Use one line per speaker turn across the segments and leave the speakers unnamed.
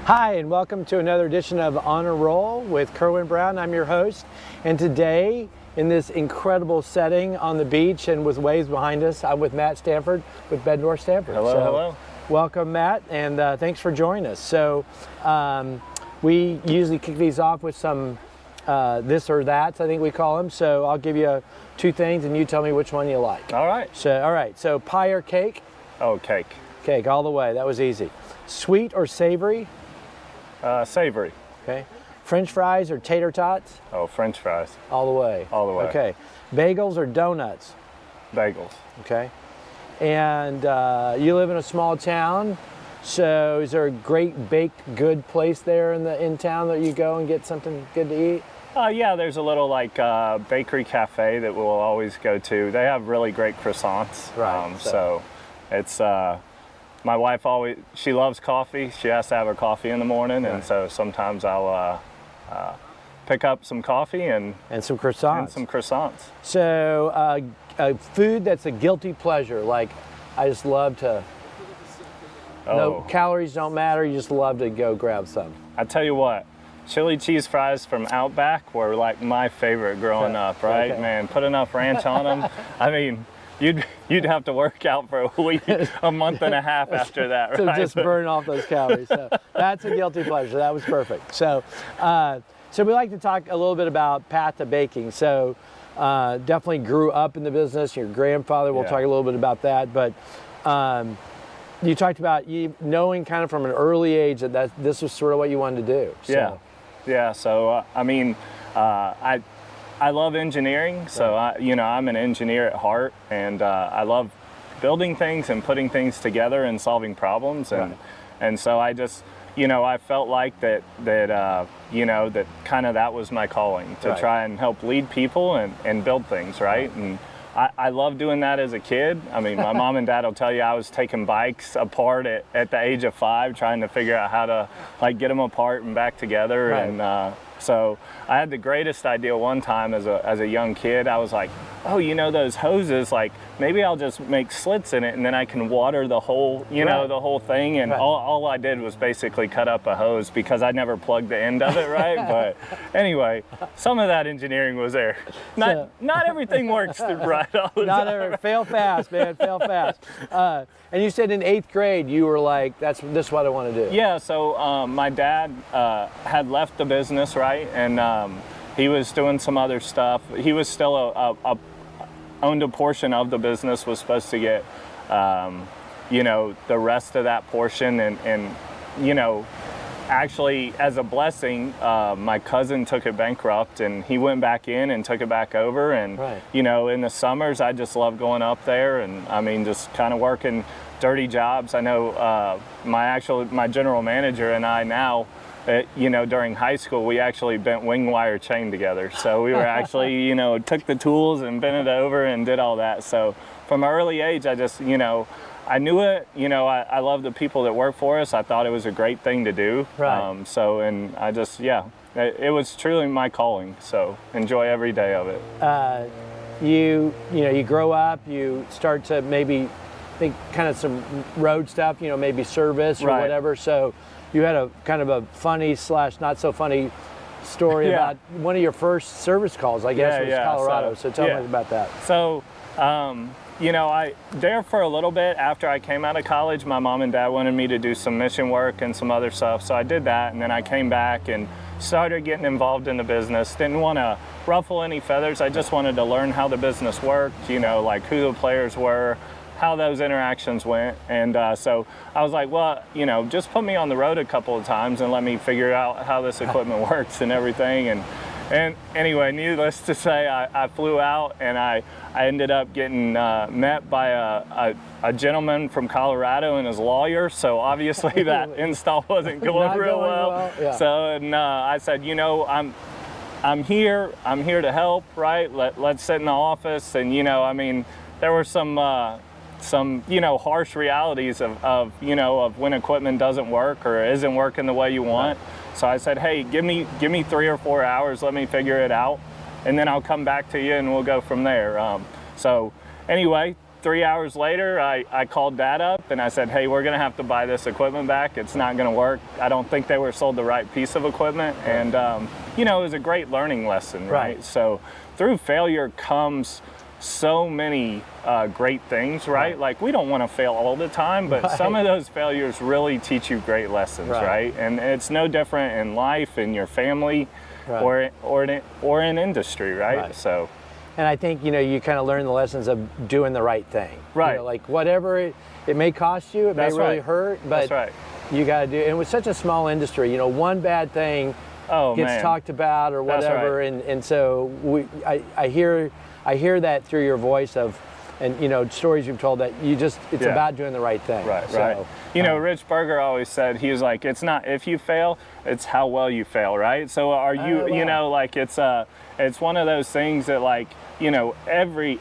Hi, and welcome to another edition of On a Roll with Kerwin Brown. I'm your host, and today, in this incredible setting on the beach and with waves behind us, I'm with Matt Stanford with Bettendorf-Stanford.
Hello.
Welcome, Matt, and thanks for joining us. So, we usually kick these off with some this or that, I think we call them. So I'll give you two things, and you tell me which one you like.
All right.
So pie or cake?
Oh, cake.
Cake, all the way. That was easy. Sweet or savory?
Savory.
Okay. French fries or tater tots?
Oh, French fries.
All the way.
All the way.
Okay. Bagels or donuts?
Bagels.
Okay. And you live in a small town, so is there a great baked good place there in town that you go and get something good to eat?
Yeah, there's a little bakery cafe that we'll always go to. They have really great croissants.
Right.
So it's my wife she loves coffee. She has to have her coffee in the morning,
right.
And so sometimes I'll pick up some coffee and
some croissants. So a food that's a guilty pleasure, like I just love to. No calories don't matter. You just love to go grab some.
I tell you what, chili cheese fries from Outback were like my favorite growing up. Right,
okay.
Man, put enough ranch on them. I mean, you'd have to work out for a week, a month and a half after that, right?
To just burn off those calories. So that's a guilty pleasure. That was perfect. So we like to talk a little bit about path to baking. So definitely grew up in the business. Your grandfather, we'll talk a little bit about that. But you talked about you knowing kind of from an early age that this was sort of what you wanted to do. So.
Yeah. So I love engineering. So I'm an engineer at heart, and I love building things and putting things together and solving problems. And so I just I felt like that kind of that was my calling, to try and help lead people and build things, right? And I love doing that as a kid. I mean, my mom and dad will tell you I was taking bikes apart at the age of 5, trying to figure out how to get them apart and back together.
Right.
And so I had the greatest idea one time as a young kid. I was like, oh, those hoses, maybe I'll just make slits in it and then I can water the whole, the whole thing. And all I did was basically cut up a hose because I never plugged the end of it right. But anyway, some of that engineering was there. Not everything works right all the time.
Fail fast, man, fail fast. And you said in 8th grade you were like, this is what I want to do.
Yeah, so my dad had left the business, right? And he was doing some other stuff. He was still owned a portion of the business, was supposed to get, the rest of that portion. And actually, as a blessing, my cousin took it bankrupt, and he went back in and took it back over. And, in the summers, I just love going up there and, just kind of working dirty jobs. I know my general manager and I now, during high school, we actually bent wing wire chain together. So we were actually, took the tools and bent it over and did all that. So from an early age, I just, I knew it. I love the people that work for us. I thought it was a great thing to do.
Right.
And I just, it was truly my calling. So enjoy every day of it.
You grow up, you start to maybe think kind of some road stuff, maybe service or whatever. So you had a kind of a funny / not so funny story about one of your first service calls, I guess, was Colorado. So tell me about that.
So, there for a little bit after I came out of college, my mom and dad wanted me to do some mission work and some other stuff. So I did that, and then I came back and started getting involved in the business. Didn't want to ruffle any feathers. I just wanted to learn how the business worked, who the players were, how those interactions went. And so I was like, well, just put me on the road a couple of times and let me figure out how this equipment works and everything. And anyway, needless to say, I flew out, and I ended up getting met by a gentleman from Colorado and his lawyer. So obviously that install wasn't going real well. Yeah. So I said, I'm here to help, right? Let's sit in the office. And there were some harsh realities of when equipment doesn't work or isn't working the way you want. So I said, hey, give me 3 or 4 hours, let me figure it out, and then I'll come back to you and we'll go from there. So anyway, 3 hours later, I called Dad up and I said, hey, we're gonna have to buy this equipment back. It's not gonna work. I don't think they were sold the right piece of equipment. And you know, it was a great learning lesson, right? So through failure comes so many great things, right? Like, we don't want to fail all the time, but some of those failures really teach you great lessons, right? And it's no different in life, in your family, or in industry, right? So,
and I think, you know, you kind of learn the lessons of doing the right thing,
right?
You know, like, whatever it may cost you, it may really hurt, but you got to do. And with such a small industry, you know, one bad thing gets talked about or whatever, and so I hear that through your voice and you know, stories you've told that it's about doing the right thing.
Right. You know, Rich Berger always said, he was like, it's not if you fail, it's how well you fail, right? So are you, you know, like, it's one of those things that, like, you know, every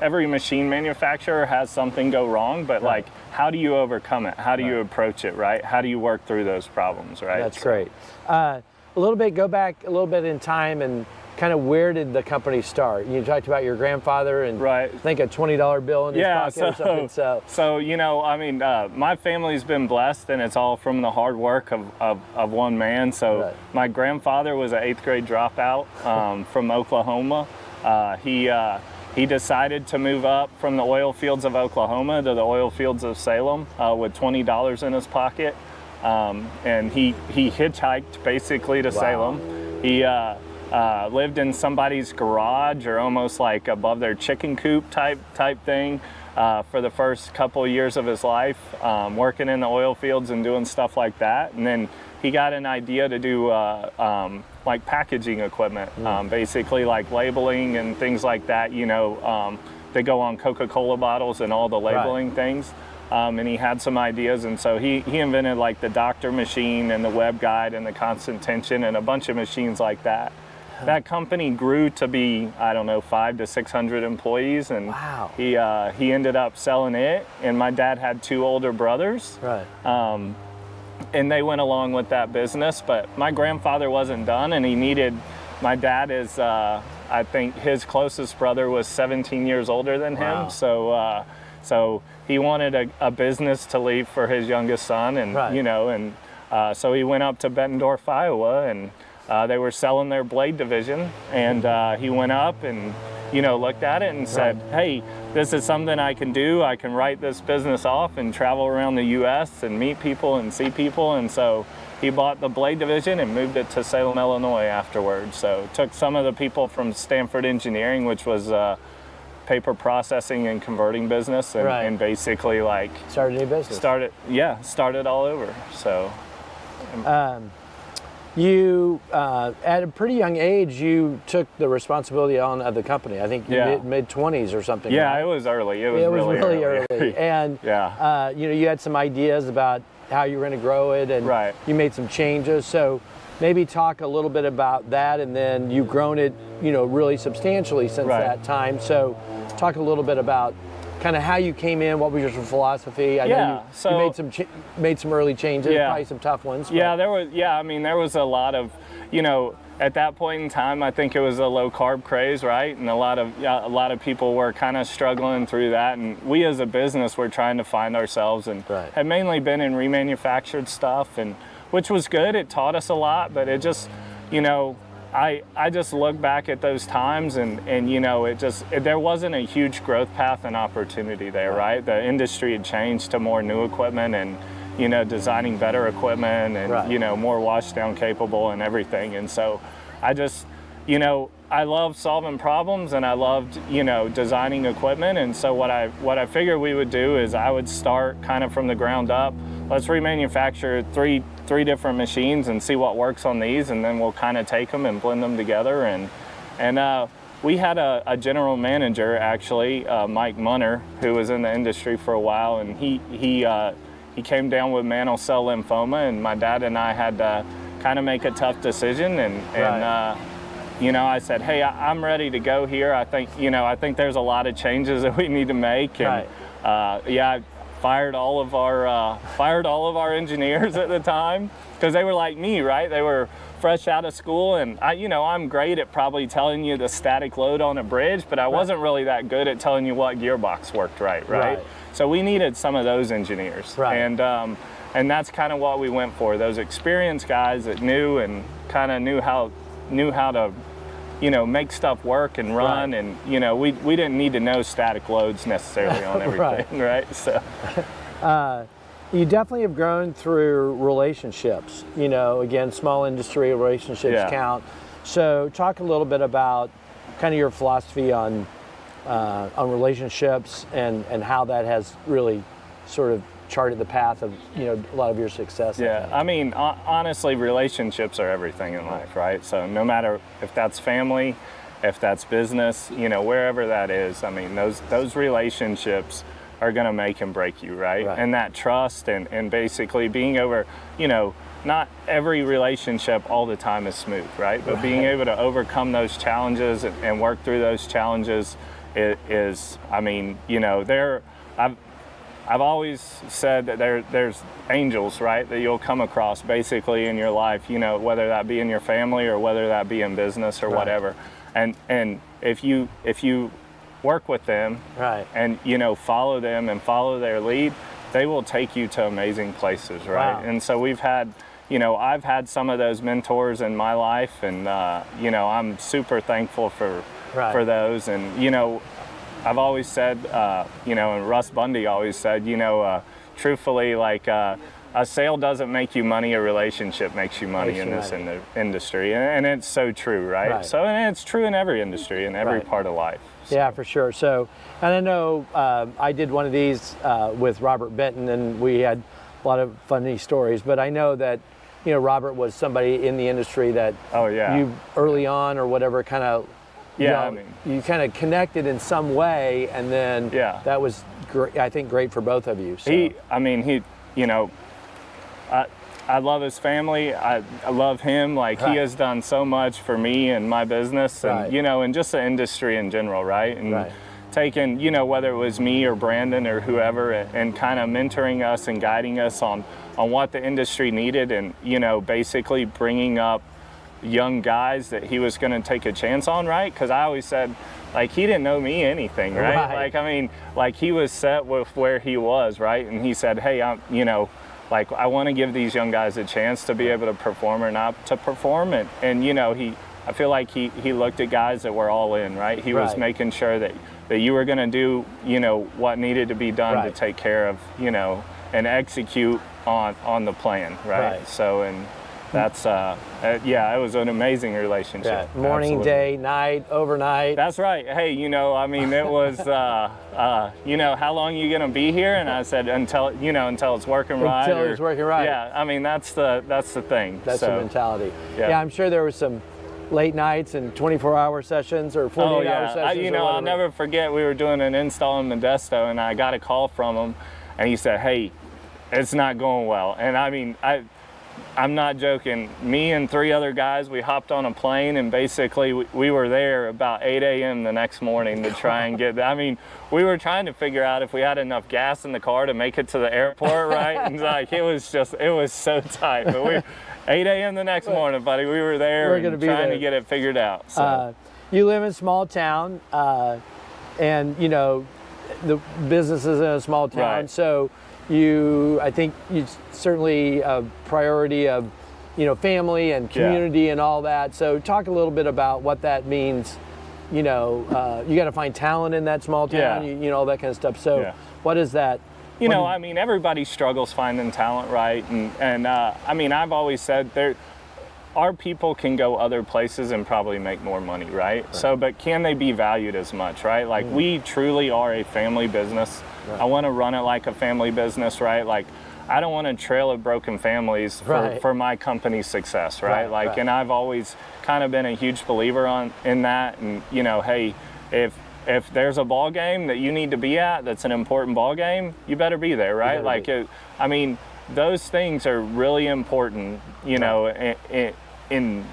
machine manufacturer has something go wrong, but like, how do you overcome it? How do you approach it, right? How do you work through those problems, right?
That's great. Go back a little bit in time and kind of where did the company start? You talked about your grandfather and I think a $20 bill in his pocket or something.
So, you know, I mean, my family's been blessed, and it's all from the hard work of one man. So my grandfather was an 8th grade dropout from Oklahoma. He decided to move up from the oil fields of Oklahoma to the oil fields of Salem with $20 in his pocket. And he hitchhiked basically to Salem. He lived in somebody's garage, or almost like above their chicken coop type thing for the first couple of years of his life, working in the oil fields and doing stuff like that. And then he got an idea to do like packaging equipment, basically like labeling and things like that, you know, they go on Coca-Cola bottles and all the labeling things. And he had some ideas, and so he invented like the doctor machine and the web guide and the constant tension and a bunch of machines like that. That company grew to be, I don't know, 500 to 600 employees, and he ended up selling it. And my dad had 2 older brothers, and they went along with that business. But my grandfather wasn't done, and he needed. My dad is, I think, his closest brother was 17 years older than him, so he wanted a business to leave for his youngest son, and you know, and so he went up to Bettendorf, Iowa, and they were selling their blade division, and he went up and, you know, looked at it and said, hey, this is something I can do. I can write this business off and travel around the U.S. and meet people and see people. And so he bought the blade division and moved it to Salem, Illinois afterwards. So took some of the people from Stanford Engineering, which was paper processing and converting business, and basically like
started a new business.
Started all over. So
you at a pretty young age, you took the responsibility on of the company. I think mid-20s or something.
It was early. It was really early.
And you know, you had some ideas about how you were going to grow it, and you made some changes. So maybe talk a little bit about that, and then you've grown it, you know, really substantially since that time. So talk a little bit about kind of how you came in, what was your philosophy? I know you made some early changes, probably some tough ones.
But. I mean, there was a lot of, you know, at that point in time, I think it was a low carb craze, right? And a lot of people were kind of struggling through that. And we as a business were trying to find ourselves, and had mainly been in remanufactured stuff, and which was good. It taught us a lot, but it just, you know, I just look back at those times, and you know, there wasn't a huge growth path and opportunity there, right? The industry had changed to more new equipment, and, you know, designing better equipment, and, you know, more wash down capable and everything. And so I just, you know, I loved solving problems, and I loved, you know, designing equipment. And so what I figured we would do is I would start kind of from the ground up. Let's remanufacture three different machines and see what works on these, and then we'll kind of take them and blend them together. And we had a general manager, actually, Mike Munner, who was in the industry for a while, and he came down with mantle cell lymphoma, and my dad and I had to kind of make a tough decision, and you know, I said, hey, I'm ready to go here. I think there's a lot of changes that we need to make, and I fired all of our engineers at the time, because they were like me, right? They were fresh out of school, and I'm great at probably telling you the static load on a bridge, but I wasn't really that good at telling you what gearbox worked right. So we needed some of those engineers, and that's kind of what we went for, those experienced guys that knew and kind of knew how to make stuff work and run, and we didn't need to know static loads necessarily on everything, right? So
you definitely have grown through relationships. Again, small industry relationships count. So talk a little bit about kind of your philosophy on relationships and how that has really sort of charted the path of a lot of your success.
I mean, honestly, relationships are everything in life, right? So no matter if that's family, if that's business, wherever that is, I mean, those relationships are going to make and break you, right? And that trust and basically being over, not every relationship all the time is smooth, right? But being able to overcome those challenges and work through those challenges is I mean, I've always said that there's angels, right, that you'll come across basically in your life, whether that be in your family or whether that be in business or whatever. And if you work with them and follow them and follow their lead, they will take you to amazing places, right? And so we've had, I've had some of those mentors in my life, and I'm super thankful for those. And I've always said, and Russ Bundy always said, truthfully, like a sale doesn't make you money, a relationship makes you money in this industry. And it's so true, right? So, and it's true in every industry, in every part of life. So.
Yeah, for sure. So, and I know I did one of these with Robert Benton, and we had a lot of funny stories, but I know that, Robert was somebody in the industry that you early on or whatever kind of, you kind of connected in some way, and then that was great, I think great for both of you. So.
I love his family. I love him. Like he has done so much for me and my business, and and just the industry in general, right? And taking, whether it was me or Brandon or whoever, and kind of mentoring us and guiding us on what the industry needed, and basically bringing up young guys that he was going to take a chance on, right? Because I always said, like, he didn't know me anything, right? Like, I mean, like, he was set with where he was, right? And he said, hey, like, I want to give these young guys a chance to be able to perform or not to perform. And I feel like he looked at guys that were all in, right? He was making sure that you were going to do, what needed to be done to take care of, and execute on the plan, right? So, and that's, it was an amazing relationship.
Morning, day, night, overnight.
That's right. Hey, I mean, it was, how long are you going to be here? And I said, until it's working right.
Until it's working right.
Yeah, I mean, that's the thing.
That's the mentality. Yeah, I'm sure there was some late nights and 24-hour sessions or 48-hour sessions.
I'll never forget, we were doing an install in Modesto, and I got a call from him, and he said, hey, it's not going well. And I mean, I'm not joking. Me and 3 other guys, we hopped on a plane, and basically we were there about 8 a.m. the next morning to try and get, I mean, we were trying to figure out if we had enough gas in the car to make it to the airport, right? And like, it was so tight. But 8 a.m. the next morning, buddy, we were there and trying to get it figured out. So.
You live in a small town, and, the business is in a small town, so I think you certainly a priority of, family and community and all that. So talk a little bit about what that means. You got to find talent in that small town, all that kind of stuff. So what is that?
I mean, everybody struggles finding talent, right? And I mean, I've always said our people can go other places and probably make more money, right? So, but can they be valued as much, right? Like, we truly are a family business. I want to run it like a family business, right? Like, I don't want a trail of broken families for my company's success, right? And I've always kind of been a huge believer in that. And, hey, if there's a ball game that you need to be at that's an important ball game, you better be there, right? Like, I mean, those things are really important, in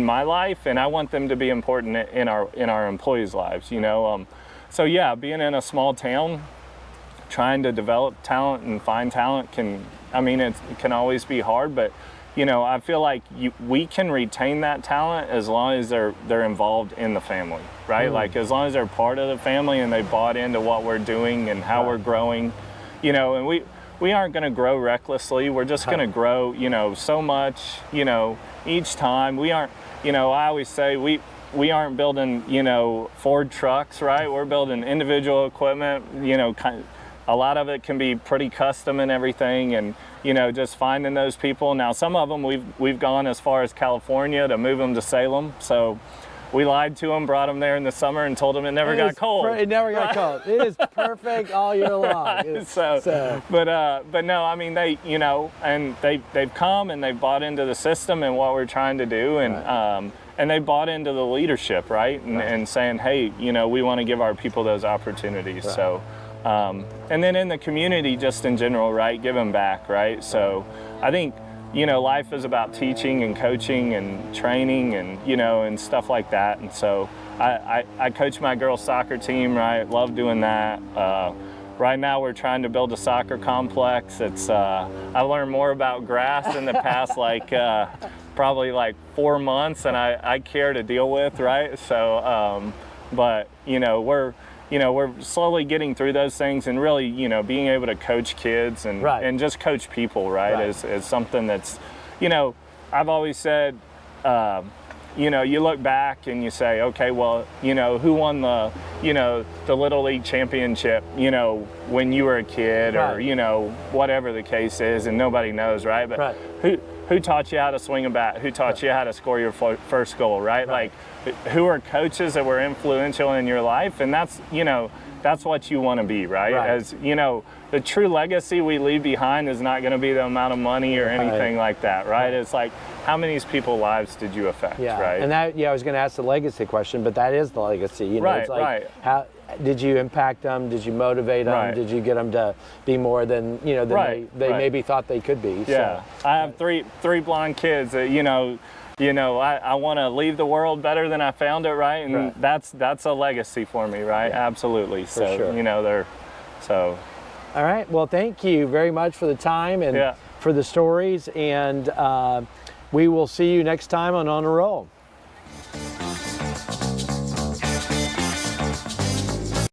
my life, and I want them to be important in our employees' lives, So yeah, being in a small town, trying to develop talent and find talent it can always be hard, but I feel like we can retain that talent as long as they're involved in the family, right? Like as long as they're part of the family and they bought into what we're doing and how we're growing, and we aren't going to grow recklessly. We're just going to grow, so much, each time. We aren't, I always say we aren't building, Ford trucks, right? We're building individual equipment, a lot of it can be pretty custom and everything, and just finding those people. Now some of them we've gone as far as California to move them to Salem, so we lied to them, brought them there in the summer and told them it never got cold.
It never got cold. It is perfect all year long.
Right. But no, I mean, they, and they've come and they've bought into the system and what we're trying to do, and and they bought into the leadership, right? And saying, hey, we want to give our people those opportunities.
Right.
So and then in the community, just in general, right, giving back, right? So I think, life is about teaching and coaching and training and, and stuff like that. And so I coach my girls' soccer team, right? Love doing that. Right now we're trying to build a soccer complex. I learned more about grass in the past, probably 4 months than I care to deal with, right? So, but, we're slowly getting through those things, and really, being able to coach kids and just coach people, right? Is something that's, I've always said, you look back and you say, okay, well, who won the Little League championship, when you were a kid, or, whatever the case is, and nobody knows, right? But who taught you how to swing a bat? Who taught you how to score your first goal, right? Like, who are coaches that were influential in your life? And that's, that's what you want to be, right? As, the true legacy we leave behind is not going to be the amount of money or anything like that, right? It's like, how many people's lives did you affect, right?
And that, I was going to ask the legacy question, but that is the legacy. It's like, how did you impact them? Did you motivate them? Did you get them to be more than, than they maybe thought they could be?
Yeah, so. I have three blonde kids that, I want to leave the world better than I found it, right? And that's a legacy for me, right? Yeah. Absolutely.
For
so,
sure. All right. Well, thank you very much for the time and for the stories. And we will see you next time on a Roll.